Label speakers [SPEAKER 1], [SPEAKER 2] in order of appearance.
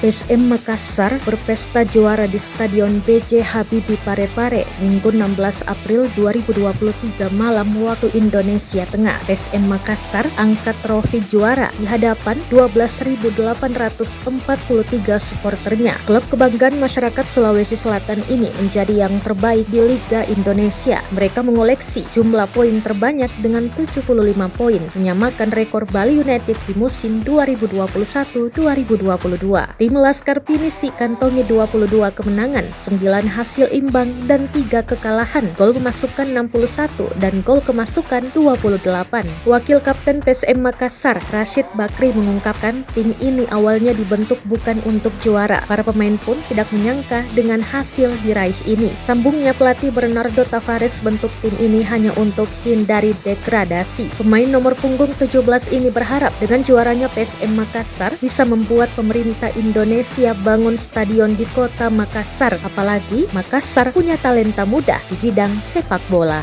[SPEAKER 1] PSM Makassar berpesta juara di Stadion B.J. Habibie Parepare Minggu 16 April 2023 malam waktu Indonesia Tengah. PSM Makassar angkat trofi juara di hadapan 12.843 supporternya. Klub kebanggaan masyarakat Sulawesi Selatan ini menjadi yang terbaik di Liga Indonesia. Mereka mengoleksi jumlah poin terbanyak dengan 75 poin, menyamakan rekor Bali United di musim 2021-2022. Tim Laskar Pinisi kantongi 22 kemenangan, 9 hasil imbang dan 3 kekalahan. Gol kemasukan 61 dan gol kemasukan 28. Wakil Kapten PSM Makassar, Rashid Bakri mengungkapkan tim ini awalnya dibentuk bukan untuk juara. Para pemain pun tidak menyangka dengan hasil diraih ini. Sambungnya, pelatih Bernardo Tavares bentuk tim ini hanya untuk hindari degradasi. Pemain nomor punggung 17 ini berharap dengan juaranya PSM Makassar bisa membuat pemerintah Indonesia bangun stadion di kota Makassar, apalagi Makassar punya talenta muda di bidang sepak bola.